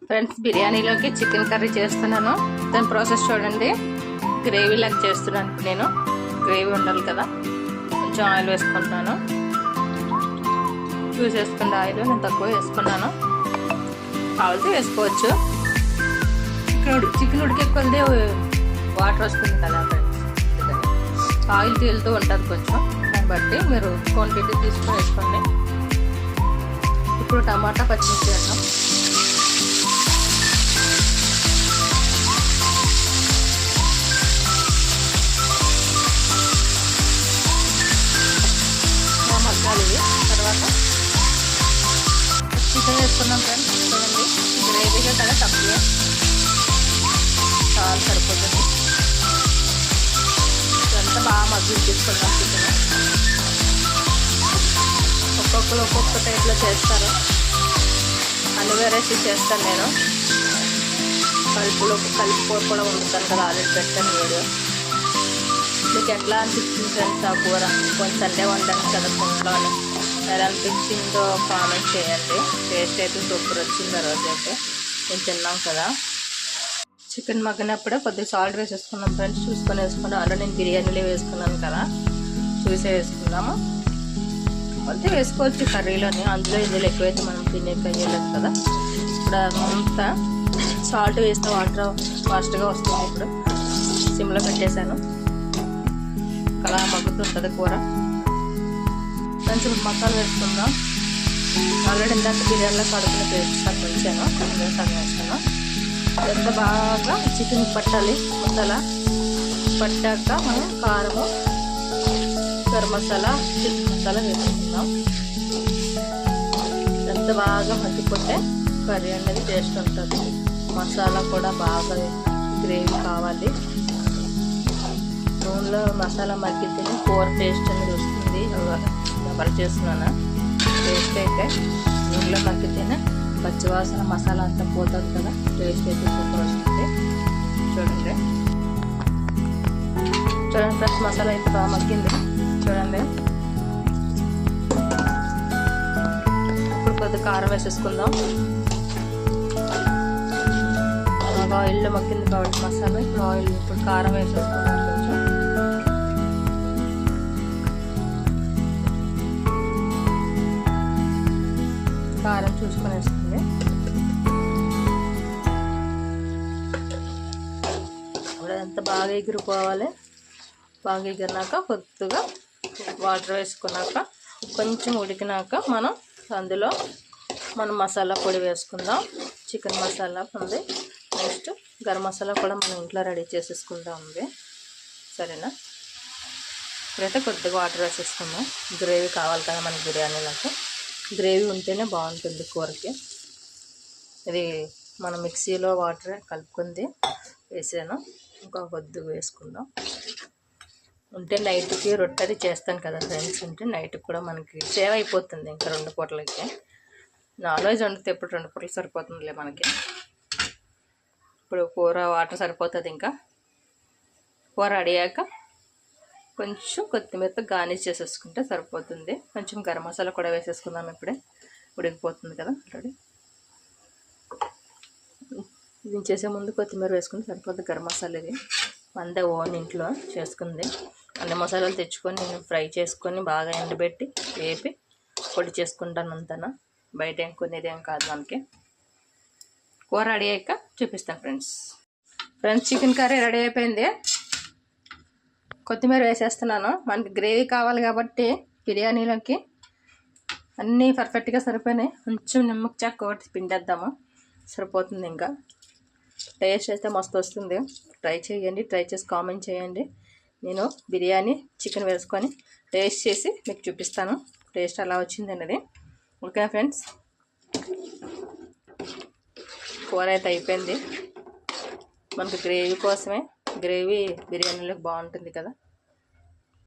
Friends, బిర్యానీలోకి chicken curry చేస్తున్నాను. దాని ప్రాసెస్ చూడండి. గ్రేవీ లాగా చేస్తున్నాను. నేను గ్రేవీ ఉండాలి కదా, కొంచెం ఆయిల్ వేసుకుంటున్నాను. చూసి వేసుకుంటే ఆయిల్ నేను తక్కువ వేసుకున్నాను. కావాలితే వేసుకోవచ్చు. చికెన్ ఉడికే కొద్ది వాటర్ వస్తుంది కదా ఫ్రెండ్స్, ఆయిల్ తేలుతూ ఉంటుంది కొంచెం. దాన్ని బట్టి మీరు క్వాంటిటీ తీసుకొని వేసుకోండి. ఇప్పుడు టమాటా పచ్చిమిర్చి వేద్దాం. మగ్గాలి. తర్వాత చికెన్ వేసుకున్నాం ఫ్రెండ్స్. చూడండి, గ్రేవీగా కదా, తక్కువే, చాలా సరిపోతుంది. ఇదంతా బాగా మగ్గి తీసుకున్నాం. చికెన్ ఒక్కొక్కరు ఒక్కొక్క టైప్లో చేస్తారు. అన్ని వెరైటీస్ చేస్తాను నేను. కలిపి కూడా వండుతాను కదా, ఆల్రెడీ పెట్టాను వీడియో. మీకు ఎట్లా అనిపించింది ఫ్రెండ్స్ ఆ కూర? కొంచెం సండే వండాను కదా ఫోన్లోనే. ఎలా అనిపించిందో కామెంట్ చేయండి. టేస్ట్ అయితే సూపర్ వచ్చింది. ఆ రోజు అయితే నేను తిన్నాం కదా. చికెన్ మగ్గినప్పుడే కొద్దిగా సాల్ట్ వేసేసుకున్నాం ఫ్రెండ్స్. చూసుకొని వేసుకున్నాం. ఆల్రెడీ నేను బిర్యానీలో వేసుకున్నాను కదా, చూసే వేసుకున్నాము. అయితే వేసుకోవచ్చు కర్రీలోని. అందులో ఇందులో ఎక్కువైతే మనం తినేయలేదు కదా. ఇప్పుడు అంతా సాల్ట్ వేసిన వాటర్ ఫాస్ట్గా వస్తుంది. ఇప్పుడు సిమ్లో పెట్టేశాను. అలా మగ్గుతుంటుంది కూర. కొంచెం మసాలా వేసుకుందాం. ఆల్రెడీ ఇందాక బిర్యానీలో కడుపులో సగం వేసాను, సగం వేసాను. ఎంత బాగా చికెన్ పట్టాలి మసాలా. పట్టాక మనం కారము, గరం మసాలా, చికెన్ మసాలా వేసుకుందాం. ఎంత బాగా మగ్గిపోతే కర్రీ అనేది టేస్ట్ ఉంటుంది. మసాలా కూడా బాగా గ్రేవీ కావాలి. నూనెలో మసాలా మగ్గితేనే కూర టేస్ట్ అనేది వస్తుంది. ఎవరు చేస్తున్నాను టేస్ట్ అయితే నూనెలో మగ్గితేనే పచ్చివాసన మసాలా అంతా పోతుంది కదా, టేస్ట్ అయితే సూపర్ వస్తుంది. చూడండి ఫ్రెండ్స్, మసాలా అయితే బాగా మగ్గింది. చూడండి, ఇప్పుడు కొద్దిగా కారం వేసేసుకుందాం. బాగా ఆయిల్లో మగ్గింది కాబట్టి మసాలా. ఇప్పుడు కారం వేసేసుకుందాం. కొంచెం కారం చూసుకొని వేస్తుంది. ఇప్పుడు ఎంత బాగా ఎగిరిపోవాలి. బాగా ఎగిరినాక కొద్దిగా వాటర్ వేసుకున్నాక కొంచెం ఉడికినాక అందులో మనం మసాలా పొడి వేసుకుందాం. చికెన్ మసాలా ఉంది, నెక్స్ట్ గరం మసాలా కూడా మనం ఇంట్లో రెడీ చేసేసుకుందాం ఉంది. సరేనా? ఇప్పుడైతే కొద్దిగా వాటర్ వేసేసుకుందాం. గ్రేవీ కావాలి కదా మనకి బిర్యానీలకు. గ్రేవీ ఉంటేనే బాగుంటుంది కూరకి. ఇది మనం మిక్సీలో వాటర్ కలుపుకుంది వేసాను. ఇంకా కొద్దిగా వేసుకుందాం. ఉంటే నైట్కి రొట్టెది చేస్తాను కదా ఫ్రెండ్స్. ఉంటే నైట్కి కూడా మనకి సేవ్ అయిపోతుంది. ఇంకా 2 పూటలకి. నాన్ వెజ్ వండితే ఎప్పుడు 2 పూటలు సరిపోతుందిలే మనకి. ఇప్పుడు కూర వాటర్ సరిపోతుంది. ఇంకా కూర అడిగాక కొంచెం కొత్తిమీరతో గార్నిష్ చేసేసుకుంటే సరిపోతుంది. కొంచెం గరం మసాలా కూడా వేసేసుకుందాం. ఇప్పుడే ఉడికిపోతుంది కదా ఆల్రెడీ. దించేసే ముందు కొత్తిమీర వేసుకుంటే సరిపోతుంది. గరం మసాలా ఇది మందే ఓన్ ఇంట్లో చేసుకుంది. అన్ని మసాలాలు తెచ్చుకొని నేను ఫ్రై చేసుకొని బాగా ఎండబెట్టి వేపి పొడి చేసుకుంటాను. అంతనా బయట ఏం కొనేదేం కాదు మనకి. కూర రెడీ అయ్యాక చూపిస్తాను ఫ్రెండ్స్. చికెన్ కర్రీ రెడీ అయిపోయింది. కొత్తిమీర వేసేస్తున్నాను. మనకి గ్రేవీ కావాలి కాబట్టి బిర్యానీలోకి అన్నీ పర్ఫెక్ట్గా సరిపోయినాయి. కొంచెం నిమ్మకి చెక్క ఒకటి పిండేద్దాము, సరిపోతుంది. ఇంకా టేస్ట్ అయితే మస్తు వస్తుంది. ట్రై చేయండి. ట్రై చేసి కామెంట్ చేయండి. నేను బిర్యానీ చికెన్ వేసుకొని టేస్ట్ చేసి మీకు చూపిస్తాను టేస్ట్ ఎలా వచ్చింది అనేది. ఓకే ఫ్రెండ్స్, కూర అయితే అయిపోయింది. మనకి గ్రేవీ కోసమే, గ్రేవీ బిర్యానీలోకి బాగుంటుంది కదా.